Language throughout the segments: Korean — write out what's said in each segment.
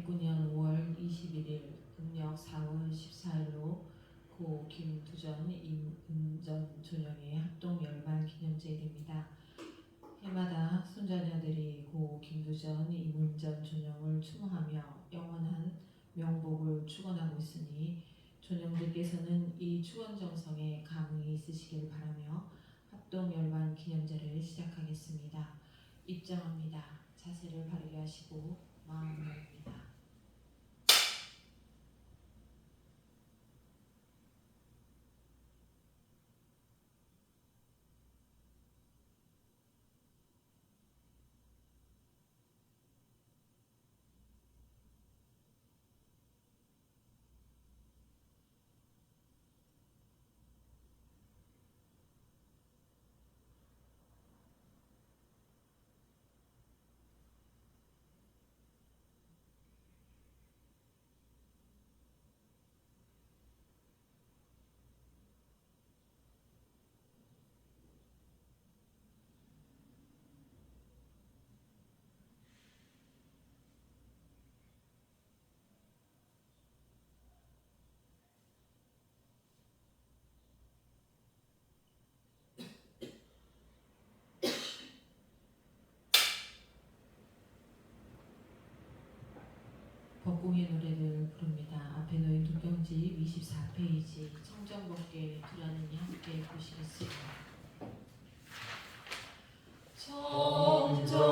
2019년 5월 21일 음력 4월 14일로 고 김두전, 임은전 존영의 합동 열만 기념제일입니다. 해마다 손자녀들이 고 김두전, 임은전 존영을 추모하며 영원한 명복을 축원하고 있으니 존영들께서는 이 축원 정성에 감흥이 있으시길 바라며 합동 열만 기념제를 시작하겠습니다. 입장합니다. 자세를 바르게 하시고 마음을 열립니다. 법공의 노래를 부릅니다. 앞에 놓인 두병집 24페이지 청정법계 두라님이 함께 보시겠습니다. 청정법계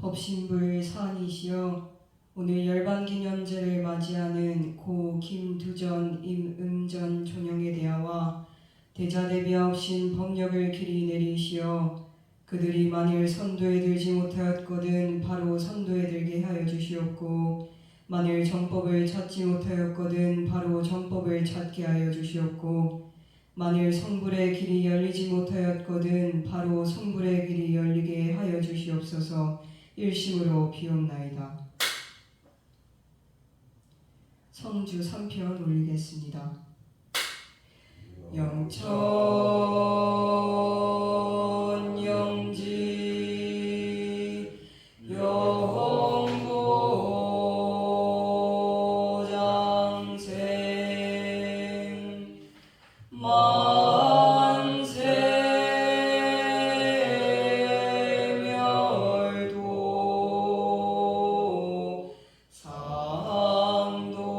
법신불 사안이시여 오늘 열반기념제를 맞이하는 고 김두전 임음전 존영의 대하와 대자대비하옵신 법력을 길이 내리시어 그들이 만일 선도에 들지 못하였거든 바로 선도에 들게 하여 주시옵고 만일 정법을 찾지 못하였거든 바로 정법을 찾게 하여 주시옵고 만일 성불의 길이 열리지 못하였거든 바로 성불의 길이 열리게 하여 주시옵소서. 일심으로 비옵나이다. 성주 3편 올리겠습니다. 영천 영지 영보장생 만세멸도 상동로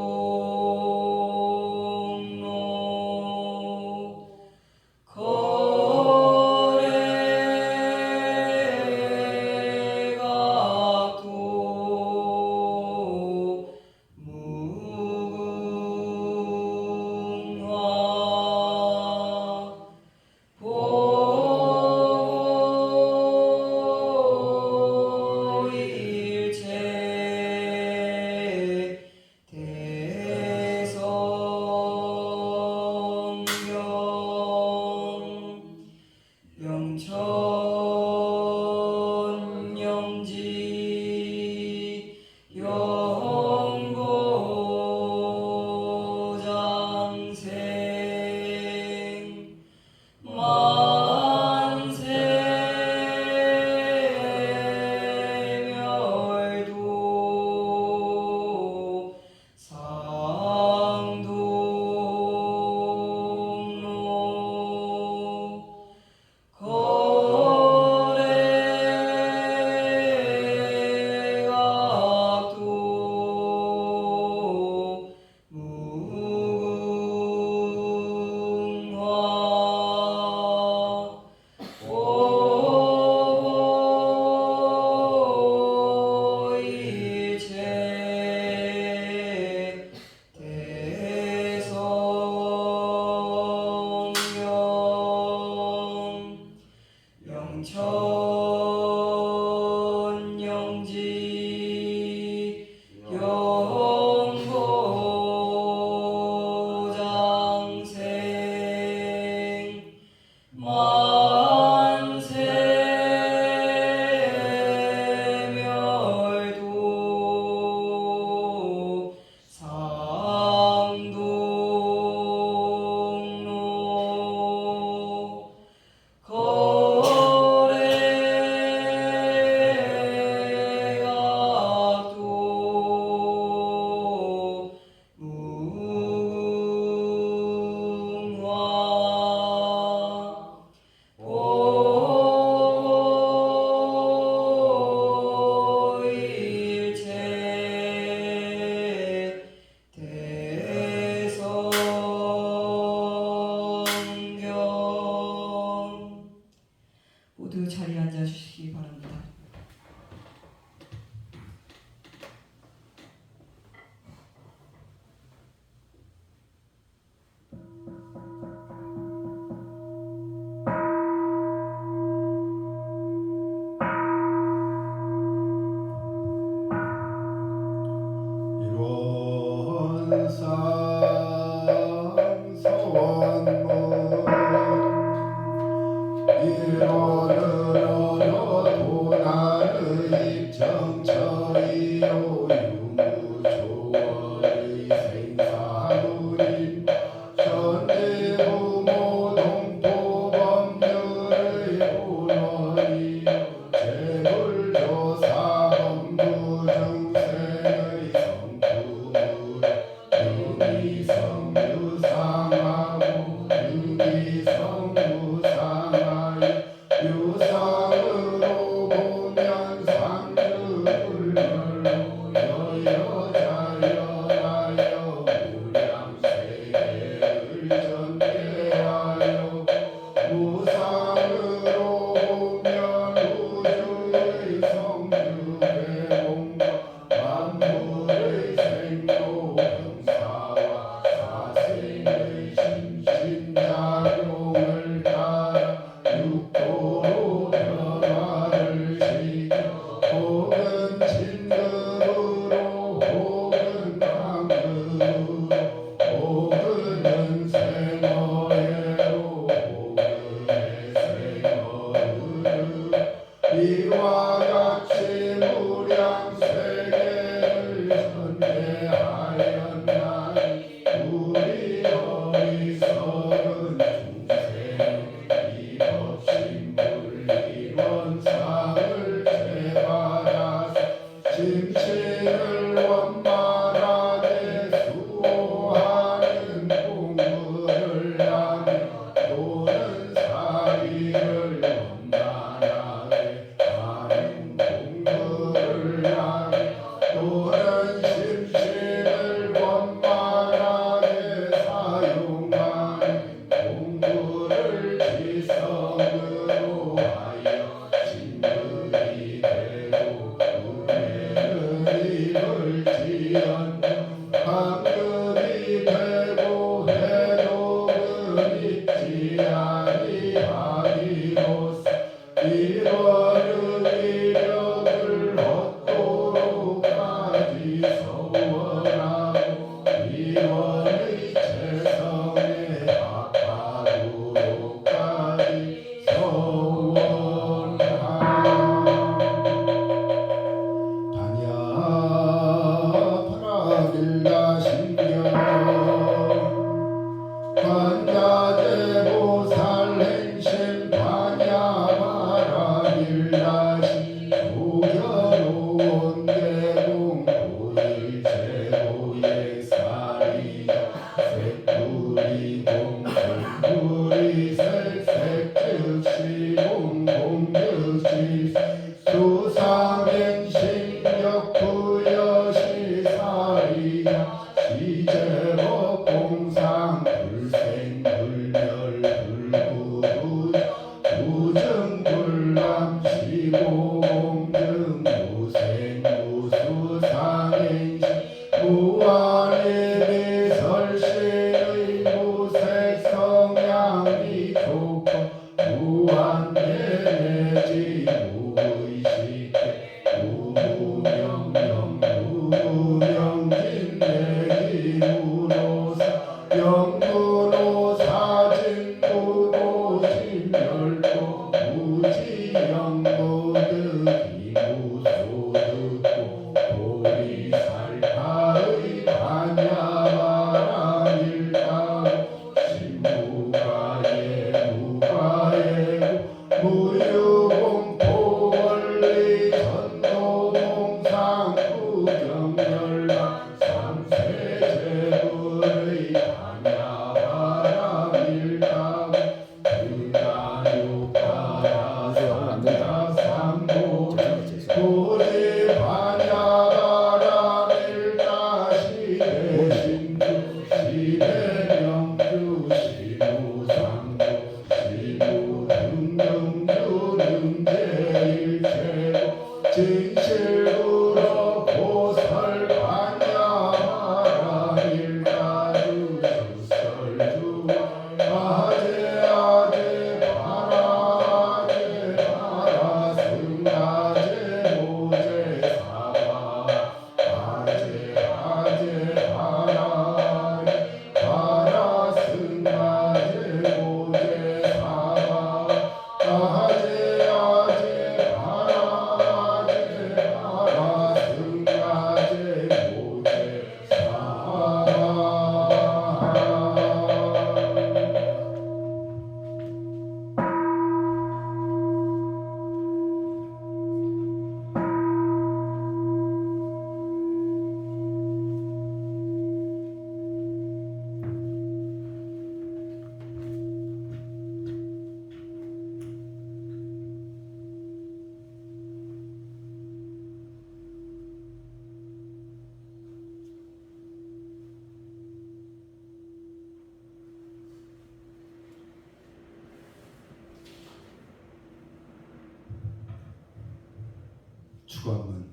축원문.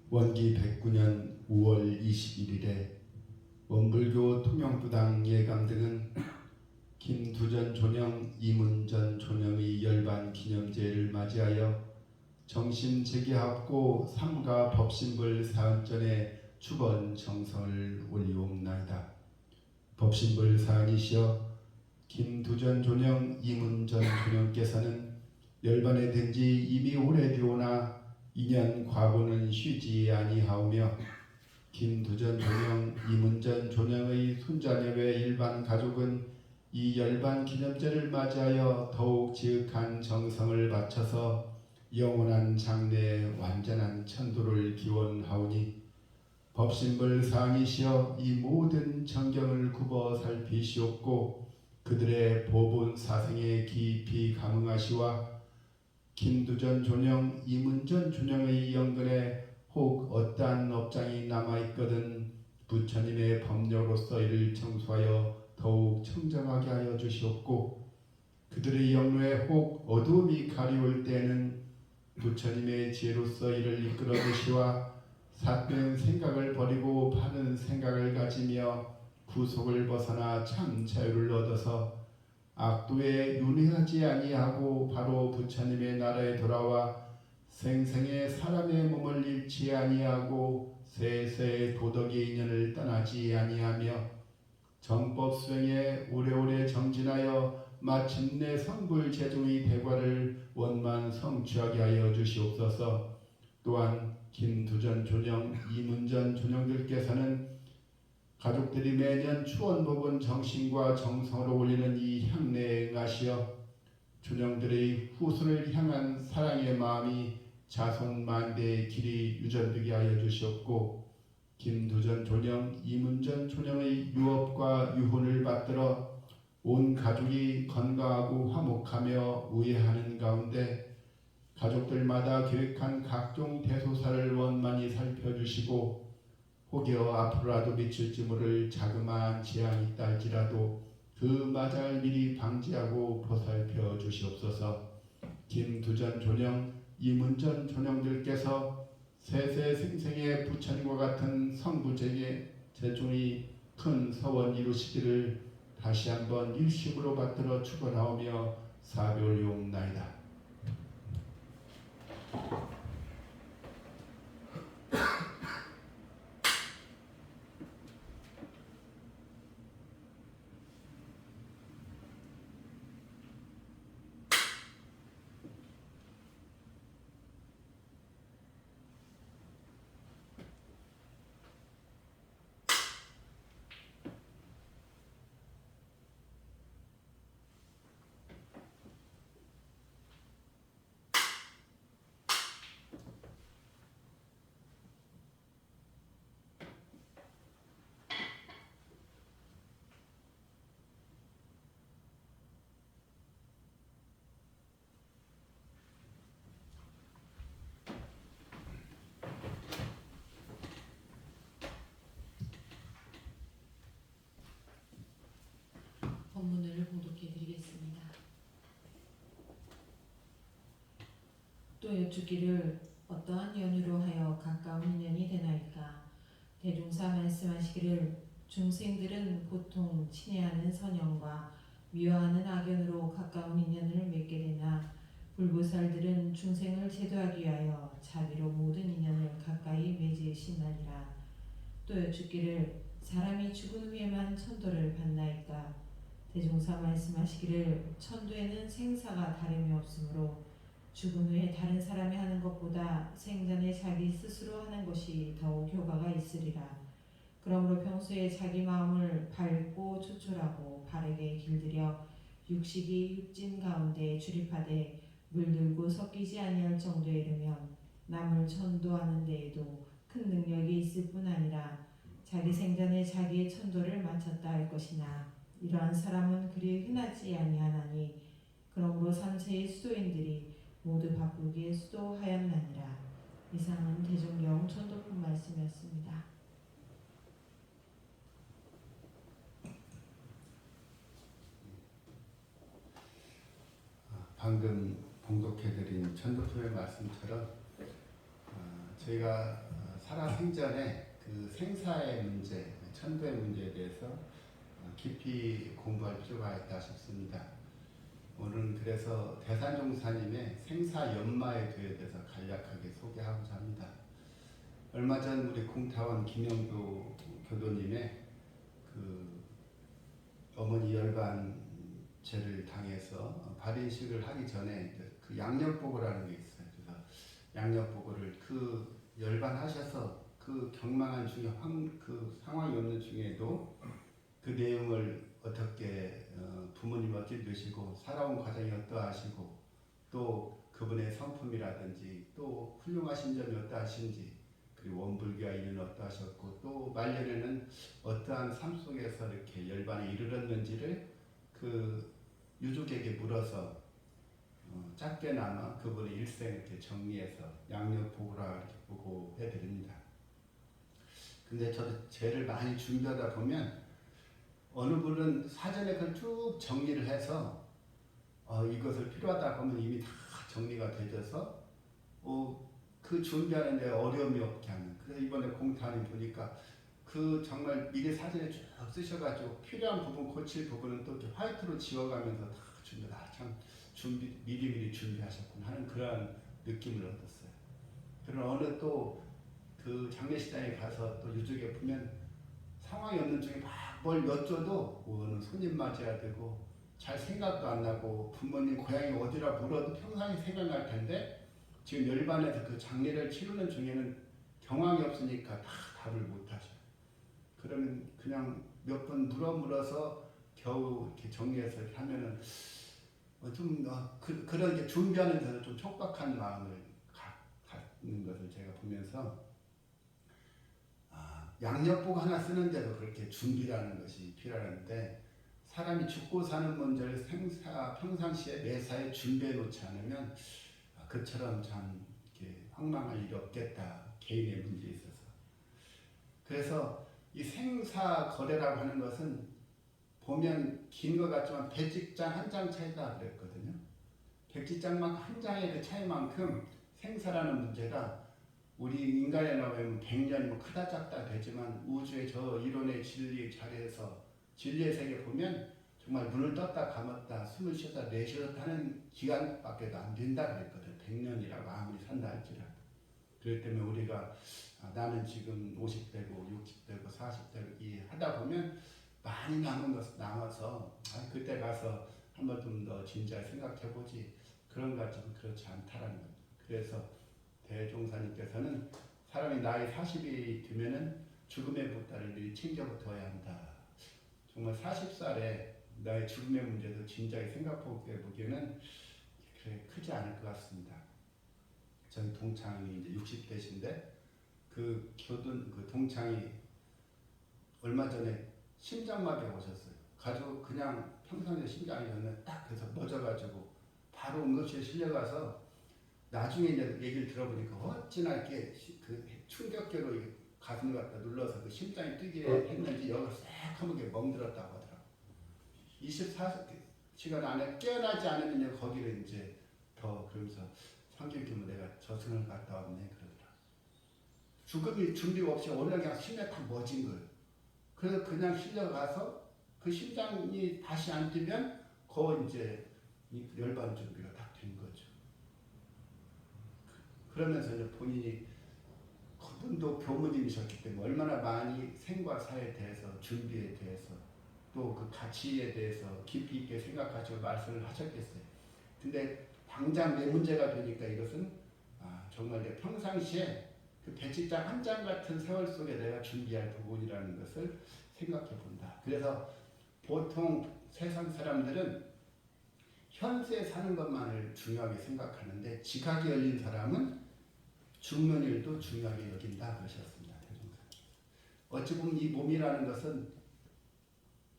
원기 109년 5월 21일에 원불교 통영부당 예감 등은 김두전 존영, 이문전 존영의 열반 기념제를 맞이하여 정신 재개하고 삼가 법신불 사은전에 축원 정성을 올리옵나이다. 법신불 사은이시여 김두전 존영, 이문전 존영께서는 열반에 된 지 이미 오래되오나 2년 과거는 쉬지 아니하오며 김두전 존영, 이문전 존영의 손자녀 외 일반 가족은 이 열반 기념제를 맞이하여 더욱 지극한 정성을 바쳐서 영원한 장래에 완전한 천도를 기원하오니 법신불 사항이시여 이 모든 정경을 굽어 살피시옵고 그들의 보본 사생에 깊이 감응하시와 김두전 존영, 이문전 존영의 영근에 혹 어떠한 업장이 남아있거든 부처님의 법력으로서 이를 청소하여 더욱 청정하게 하여 주시옵고 그들의 영로에 혹 어두움이 가리울 때에는 부처님의 지혜로서 이를 이끌어 주시와 삿된 생각을 버리고 바른 생각을 가지며 구속을 벗어나 참 자유를 얻어서 악도에 윤회하지 아니하고 바로 부처님의 나라에 돌아와 생생의 사람의 몸을 잃지 아니하고 세세의 도덕의 인연을 떠나지 아니하며 정법 수행에 오래오래 정진하여 마침내 성불 제종의 대과를 원만 성취하게 하여 주시옵소서. 또한 김두전 존영, 이문전 존영들께서는 가족들이 매년 추원복은 정신과 정성으로 올리는 이 향례에 응하시어 존영들의 후손을 향한 사랑의 마음이 자손 만대의 길이 유전되게 하여 주시옵고 김두전 존영, 이문전 존영의 유업과 유혼을 받들어 온 가족이 건강하고 화목하며 우애하는 가운데 가족들마다 계획한 각종 대소사를 원만히 살펴주시고 혹여 앞으로라도 미칠지 모를 자그마한 재앙이 있다 할지라도 그 마장을 미리 방지하고 보살펴 주시옵소서. 김두전 존영, 이문전 존영들께서 세세 생생의 부처님과 같은 성부제계 제종이 큰 서원 이루시기를 다시 한번 일심으로 받들어 축원하오며 사비 올리옵나이다. 본문을 봉독해 드리겠습니다. 또 여쭙기를 어떠한 연유로 하여 가까운 인연이 되나이까? 대종사 말씀하시기를 중생들은 보통 친애하는 선영과 미워하는 악연으로 가까운 인연을 맺게 되나 불보살들은 중생을 제도하기 위하여 자비로 모든 인연을 가까이 맺으시나니라. 또 여쭙기를 사람이 죽은 후에만 천도를 받나이까? 대종사 말씀하시기를 천도에는 생사가 다름이 없으므로 죽은 후에 다른 사람이 하는 것보다 생전에 자기 스스로 하는 것이 더욱 효과가 있으리라. 그러므로 평소에 자기 마음을 밝고 조촐하고 바르게 길들여 육식이 육진 가운데 출입하되 물들고 섞이지 아니할 정도에 이르면 남을 천도하는 데에도 큰 능력이 있을 뿐 아니라 자기 생전에 자기의 천도를 마쳤다 할 것이나 이러한 사람은 그리 흔하지 아니하나니 그러므로 삼세의 수도인들이 모두 바쁘게 수도하였나니라. 이상은 대종경 천도품 말씀이었습니다. 방금 봉독해드린 천도품의 말씀처럼 저희가 살아생전에 그 생사의 문제, 천도의 문제에 대해서 깊이 공부할 필요가 있다 싶습니다. 오늘은 그래서 대산종사님의 생사연마에 대해서 간략하게 소개하고자 합니다. 얼마 전 우리 공타원 김영도 교도님의 그 어머니 열반제를 당해서 발인식을 하기 전에 그 양력보고라는 게 있어요. 그래서 양력보고를 그 열반하셔서 그 경망한 중에 그 상황이 없는 중에도 그 내용을 어떻게 부모님 어찌 되시고 살아온 과정이 어떠하시고 또 그분의 성품이라든지 또 훌륭하신 점이 어떠하신지 그리고 원불교와 인연 어떠하셨고 또 말년에는 어떠한 삶 속에서 이렇게 열반에 이르렀는지를 그 유족에게 물어서 짧게나마 그분의 일생 이렇게 정리해서 양력보고라 이렇게 보고해드립니다. 근데 저도 죄를 많이 준비하다 보면 어느 분은 사전에 그걸 쭉 정리를 해서 이것을 필요하다 보면 이미 다 정리가 되져서 그 준비하는데 어려움이 없게 하는. 그래서 이번에 공타님 보니까 그 정말 미리 사전에 쭉 쓰셔가지고 필요한 부분 고칠 부분은 또 이렇게 화이트로 지워가면서 다 참 미리미리 준비하셨구나 하는 그러한 느낌을 얻었어요. 그런 어느 또 그 장례식장에 가서 또 유족에 보면 상황이 없는 중에 막 뭘 여쭤도 오늘 손님 맞이해야 되고 잘 생각도 안 나고 부모님 고향이 어디라 물어도 평상시 생각날 텐데 지금 열반에서 그 장례를 치르는 중에는 경황이 없으니까 다 답을 못 하셔요. 그러면 그냥 몇 번 물어서 겨우 이렇게 정리해서 이렇게 하면은 그런 게 준비하는 데서 좀 촉박한 마음을 갖는 것을 제가 보면서 양력보고 하나 쓰는데도 그렇게 준비라는 것이 필요한데 사람이 죽고 사는 문제를 평상시에 매사에 준비해 놓지 않으면 그처럼 참 이렇게 황망할 일이 없겠다. 개인의 문제에 있어서. 그래서 이 생사거래라고 하는 것은 보면 긴 것 같지만 백지장 한 장 차이다 그랬거든요. 백지장만 한 장의 그 차이만큼 생사라는 문제가 우리 인간에 나오면 100년이면 크다 작다 되지만 우주의 저 이론의 진리 자리에서 진리의 세계 보면 정말 눈을 떴다 감았다 숨을 쉬었다 내쉬었다 하는 기간밖에 안 된다 그랬거든. 100년이라고 아무리 산다 할지라도. 그렇기 때문에 우리가 나는 지금 50대고 60대고 40대고 이 하다 보면 많이 남아서 그때 가서 한번 좀 더 진지하게 생각해보지 그런 것 같지만 그렇지 않다라는 겁니다. 그래서 대종사님께서는 사람이 나이 40이 되면은 죽음의 보따리를 미리 챙겨부터야 한다. 정말 40살에 나의 죽음의 문제도 진지하게 생각해 보기에는 그래 크지 않을 것 같습니다. 저희 동창이 이제 60대신데 그 교둔 그 동창이 얼마 전에 심장마비가 오셨어요. 가지고 그냥 평상시에 심장이었는데 딱 그래서 멎어가지고 바로 응급실에 실려가서 나중에 이제 얘기를 들어보니까 어찌나 이렇게 그 충격기로 가슴을 갖다 눌러서 그 심장이 뛰게 했는지 여기를 새카맣게 멍들었다고 하더라고요. 24시간 안에 깨어나지 않으면 거기를 이제 더 그러면서 상길기면 내가 저승을 갔다 왔네 그러더라. 죽음이 준비 없이 어느 날 그냥 심장이 다 멎은 거예요. 그래서 그냥 실려가서 그 심장이 다시 안 뛰면 그 이제 열반 준비가 다 된 거죠. 그러면서 이제 본인이 그분도 교무님이셨기 때문에 얼마나 많이 생과 사에 대해서 준비에 대해서 또 그 가치에 대해서 깊이 있게 생각하시고 말씀을 하셨겠어요. 근데 당장 내 문제가 되니까 이것은 정말 내 평상시에 그 배치장 한 장 같은 세월 속에 내가 준비할 부분이라는 것을 생각해 본다. 그래서 보통 세상 사람들은 현세에 사는 것만을 중요하게 생각하는데 지각이 열린 사람은 죽는 일도 중요하게 여긴다 그러셨습니다. 어찌 보면 이 몸이라는 것은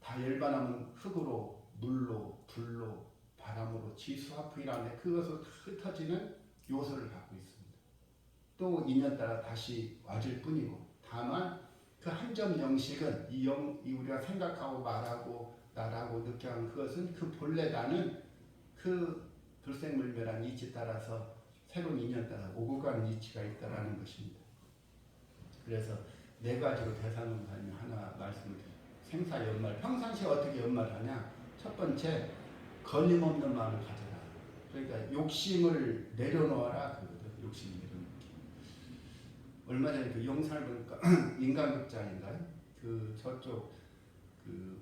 다 열반하면 흙으로 물로 불로 바람으로 지수화풍이라는데 그것을 흩어지는 요소를 갖고 있습니다. 또 인연 따라 다시 와질 뿐이고 다만 그 한 점 영식은 이 우리가 생각하고 말하고 나라고 느껴하는 그것은 그 본래 나는 그 불생물멸한 이치 따라서 새로운 인연 따라 오고 가는 이치가 있다라는 것입니다. 그래서 네 가지로 대산동사님이 하나 말씀을 드려요. 생사 연말, 평상시에 어떻게 연말하냐? 첫 번째, 걸림없는 마음을 가져라. 그러니까 욕심을 내려놓아라 그거거든. 욕심을 내려놓기. 얼마 전에 그 영상을 보니까 인간극장인가요? 그 저쪽 그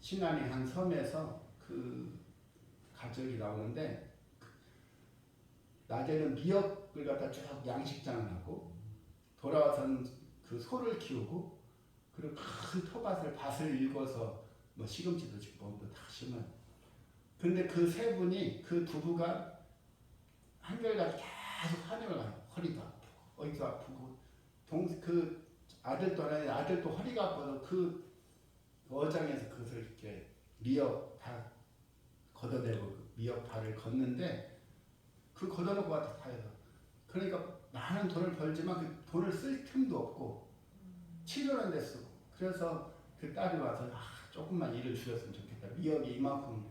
신안의 한 섬에서 그 가족이 나오는데 낮에는 미역을 갖다 쭉 양식장을 하고 돌아와서는 그 소를 키우고 그리고 큰 밭을 읽어서 뭐 시금치도 짓고 뭐다 심어요. 근데 그 세 분이 그 부부가 한결같이 계속 하늘을 가요. 허리도 아프고 어디도 아프고 그 아들도 하나의 아들도 허리가 아파서 그 어장에서 그것을 이렇게 미역 다 걷어내고 그 미역파를 걷는데 그 걷어놓고 와서 타요. 그러니까 많은 돈을 벌지만 그 돈을 쓸 틈도 없고 치료는 데 쓰고 그래서 그 딸이 와서 조금만 일을 주셨으면 좋겠다. 미역이 이만큼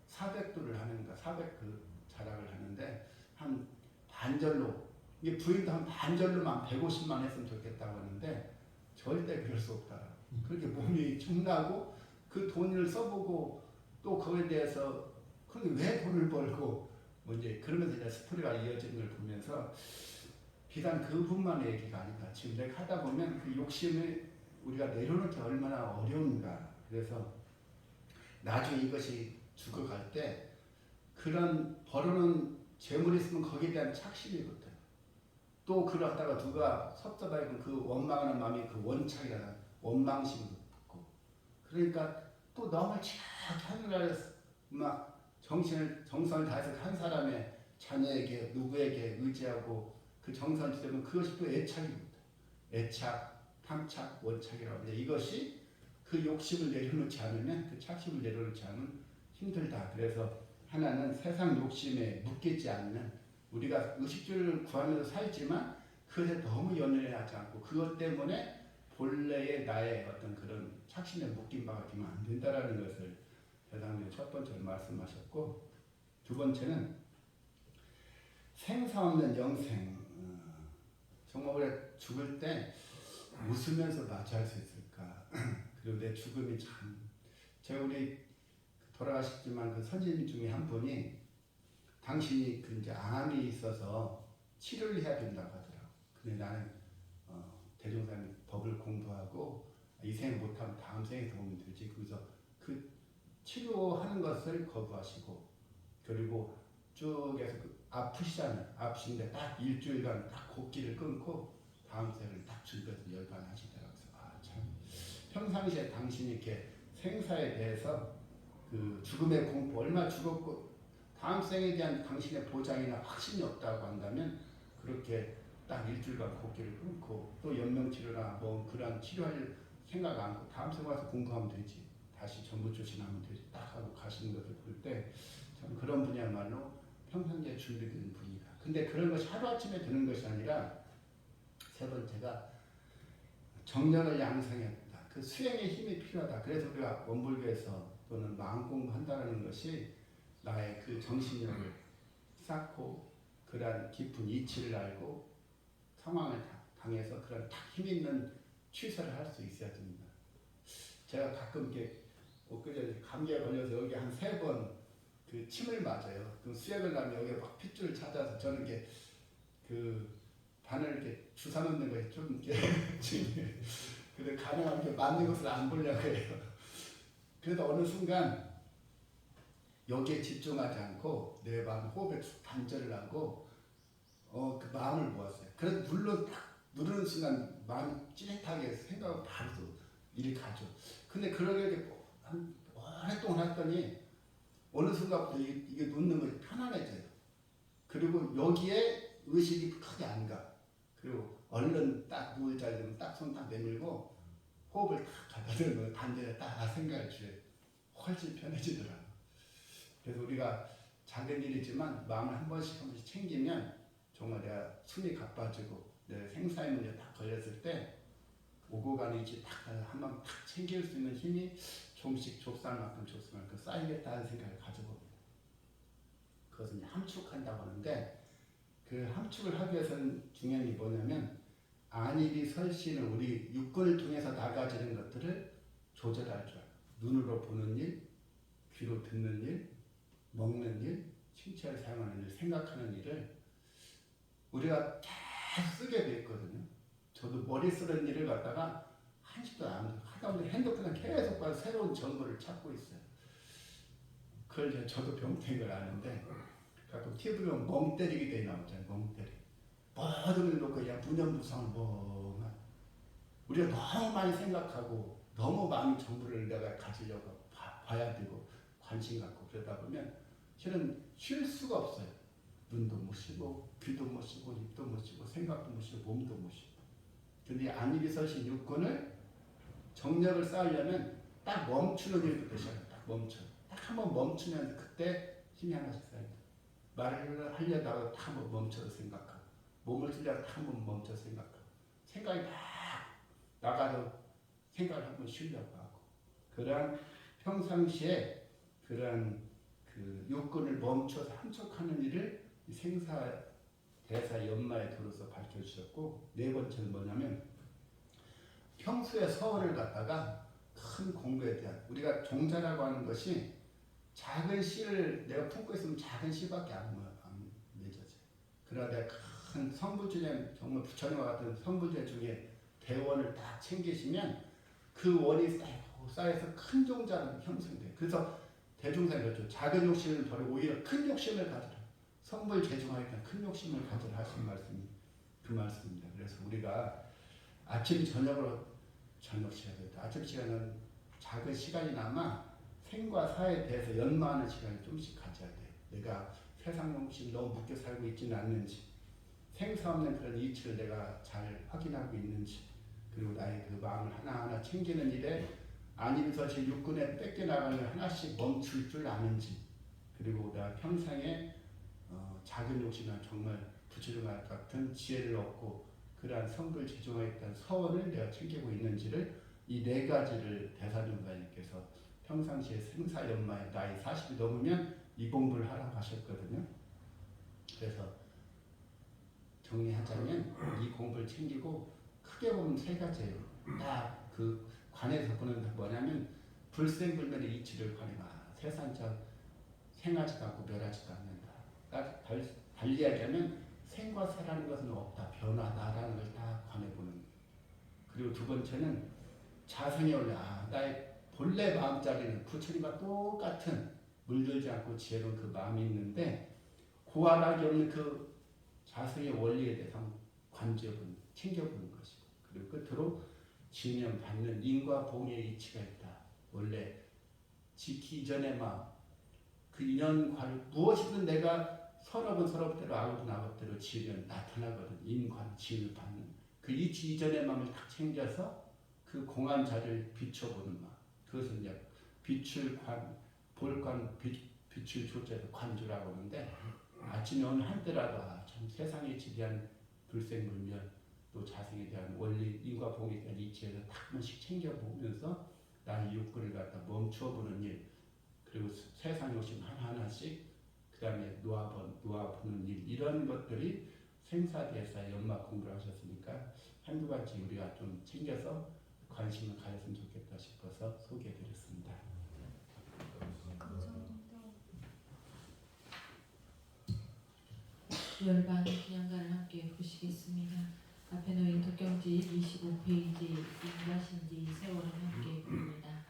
400도를 하는가 400그 자락을 하는데 한 반절로 이게 부인도 한 반절로만 150만 했으면 좋겠다고 하는데 절대 그럴 수 없다. 그렇게 몸이 축나고 그 돈을 써보고 또 그거에 대해서 그게 왜 돈을 벌고 뭐 이제 그러면서 이제 스토리가 이어지는 걸 보면서 비단 그분만의 얘기가 아니다. 지금 내가 하다 보면 그 욕심을 우리가 내려놓기 얼마나 어려운가. 그래서 나중에 이것이 죽어갈 때 그런 벌어놓은 재물이 있으면 거기에 대한 착실이거든. 또 그러다가 누가 섭섭하게 그 원망하는 마음이 그 원착이라는 원망심도 붙고 그러니까 또 너무 하늘나라에 막 정성을 다해서 한 사람의 자녀에게 누구에게 의지하고 그 정성을 주려면 그것이 또 애착입니다. 애착, 탐착, 원착이라고 하는데 이것이 그 욕심을 내려놓지 않으면 그 착심을 내려놓지 않으면 힘들다. 그래서 하나는 세상 욕심에 묶이지 않는 우리가 의식주를 구하면서 살지만 그것에 너무 연연하지 않고 그것 때문에 본래의 나의 어떤 그런 착심에 묶인 바가 되면 안 된다라는 것을 대상님 첫 번째로 말씀하셨고 두 번째는 생사 없는 영생. 정말 우리가 죽을 때 웃으면서 맞이할 수 있을까? 그리고 내 죽음이 참 제가 우리 돌아가셨지만 그 선생님 중에 한 분이 당신이 그 이제 암이 있어서 치료를 해야 된다고 하더라고. 근데 나는 대종사님 법을 공부하고 이 생에 못하면 다음 생에 도움이 되지. 그래서 그 치료하는 것을 거부하시고 그리고 쭉 해서 그 아프시잖아요. 아프신데 딱 일주일간 딱 곡기를 끊고 다음 생을 딱 준비해서 열반하시더라고요. 참 평상시에 당신이 이렇게 생사에 대해서 그 죽음의 공포 얼마 죽었고 다음 생에 대한 당신의 보장이나 확신이 없다고 한다면 그렇게 딱 일주일간 곡기를 끊고 또 연명치료나 뭐 그런 치료할 생각 않고 다음 생 와서 공부하면 되지. 다시 전부 조심하면 되지. 딱 하고 가시는 것을 볼 때 참 그런 분이야말로 평상시에 준비된 분이다. 근데 그런 것이 하루아침에 되는 것이 아니라 세 번째가 정력을 양성해야 된다. 그 수행의 힘이 필요하다. 그래서 우리가 원불교에서 또는 마음 공부한다는 것이 나의 그 정신력을 쌓고 그러한 깊은 이치를 알고 상황을 당해서 그런 딱 힘있는 취사를 할 수 있어야 됩니다. 제가 가끔 이렇게 엊그제 감기에 걸려서 여기 한 3번 그 침을 맞아요. 그 수액을 하면 여기 막 핏줄을 찾아서 저는 이게 그 바늘 이렇게 주사 놓는 거에 좀 이렇게 근데 가능하면 이렇게 맞는 것을 안 보려고 해요. 그래도 어느 순간 여기에 집중하지 않고 내 마음 호흡에 단절을 하고 그 마음을 모았어요. 그래서 물론 딱 누르는 순간 마음이 찌릿하게 생각하고 바로 또 일이 가죠. 근데 그러게 한 오랫동안 했더니 어느 순간부터 이게 놓는 것이 편안해져요. 그리고 여기에 의식이 크게 안 가. 그리고 얼른 딱 누울 자리 되면 딱 손 딱 내밀고 호흡을 딱 갖다 대면 반대로 딱 생각을 줘요. 훨씬 편해지더라고요. 그래서 우리가 작은 일이지만 마음을 한 번씩 챙기면 정말 내가 숨이 가빠지고 내 생사의 문제에 딱 걸렸을 때 오고 가는 이치 딱 한 번 딱 챙길 수 있는 힘이 조금씩 좁쌀만큼 쌓이겠다는 생각을 가져봅니다. 그것은 함축한다고 하는데 그 함축을 하기 위해서는 중요한 게 뭐냐면 안일이 설신을 우리 육군을 통해서 나가지는 것들을 조절할 줄 알고 눈으로 보는 일, 귀로 듣는 일, 먹는 일, 신체를 사용하는 일, 생각하는 일을 우리가 계속 쓰게 돼 있거든요. 저도 머리 쓰는 일을 갖다가 한시도 안 하다 보니 핸드폰에 계속 봐서 새로운 정보를 찾고 있어요. 그걸 이제 저도 병태인 걸 아는데 가끔 TV 보면 멍 때리기 돼 나오잖아요. 멍 때리. 모든 걸 놓고 그냥 무념무상을 멍한. 우리가 너무 많이 생각하고 너무 많은 정보를 내가 가지려고 봐야 되고 관심 갖고 그러다 보면 실은 쉴 수가 없어요. 눈도 못 쉬고 귀도 못 쉬고 입도 못 쉬고 생각도 못 쉬고 몸도 못 쉬고. 근데 안일이 서신 육군을 정력을 쌓으려면 딱 멈추는 일부터 시작해요. 딱 멈춰. 딱 한번 멈추면 그때 힘이 하나씩 쌓인다. 말을 하려다가 딱 한번 멈춰서 생각하고 몸을 쓰려다 딱 한번 멈춰서 생각하고 생각이 막 나가서 생각을 한번 쉬려고 하고 그러한 평상시에 그러한 그 욕구를 멈춰서 함축하는 일을 생사 대사 연마의 도로서 밝혀주셨고 네 번째는 뭐냐면 평소에 서원을 갖다가 큰 공부에 대한 우리가 종자라고 하는 것이 작은 씨를 내가 품고 있으면 작은 씨밖에 안 맺어져요. 그러나 내가 큰 성불주제 정말 부처님과 같은 성불주제 중에 대원을 딱 챙기시면 그 원이 쌓여서 큰 종자는 형성돼요. 그래서 대종사에 그렇죠. 작은 욕심을 버리고 오히려 큰 욕심을 가지라. 성불 제중하니까 큰 욕심을 가지라 하신 말씀이 그 말씀입니다. 그래서 우리가 아침 저녁으로 저녁 시간에 아침 시간은 작은 시간이나마 생과 사에 대해서 연마하는 시간을 좀씩 가져야 돼요. 내가 세상 욕심 너무 묶여 살고 있지는 않는지 생사 없는 그런 이치를 내가 잘 확인하고 있는지 그리고 나의 그 마음을 하나하나 챙기는 일에 아니면서 제 육군에 뺏겨나가는 하나씩 멈출 줄 아는지 그리고 내가 평생에 작은 욕심이나 정말 부처님과 같은 지혜를 얻고 그러한 성불 지중하에 있던 서원을 내가 챙기고 있는지를 이 네 가지를 대사종사님께서 평상시에 생사연마에 나이 40이 넘으면 이 공부를 하라고 하셨거든요. 그래서 정리하자면 이 공부를 챙기고 크게 보면 세 가지예요. 딱 그 관에서 보는 뭐냐면 불생불멸의 이치를 관해가 세상적 생하지도 않고 멸하지도 않는다. 딱 달리 이야기하면 생과 사라는 것은 없다. 변화다라는 걸 다 관해 보는 거예요. 그리고 두 번째는 자성이 올라 나의 본래 마음자리는 부처님과 똑같은 물들지 않고 지혜로운 그 마음이 있는데 고안하기 없는 그 자성의 원리에 대해서 관주해보는 챙겨보는 것이고 그리고 끝으로 지념 받는 인과 봉의 이치가 있다. 원래 지키 이전의 마음 그 인연과를 무엇이든 내가 선업은 선업대로 악업은 악업대로 지으면 나타나거든. 인관 지을 받는 그 이치 이전의 마음을 딱 챙겨서 그 공한 자리를 비춰보는 마음 그것은 이제 빛을 관 볼관 빛을 조자에서 관주라고 하는데 아침에 오늘 한때라도 참 세상에 지대한 불생불멸 또 자성에 대한 원리 인과 봉에 대한 이치에서 딱 한 번씩 챙겨보면서 나의 육구를 갖다 멈춰보는 일 그리고 세상 욕심 하나하나씩 그 다음에 놓아보는 일 이런 것들이 생사대사 연마 공부를 하셨으니까 한두 가지 우리가 좀 챙겨서 관심을 가졌으면 좋겠다 싶어서 소개해드렸습니다. 열반 그냥가를 함께 보시겠습니다. 앞에 놓인 독경지 25페이지 인가신지 세월을 함께 봅니다.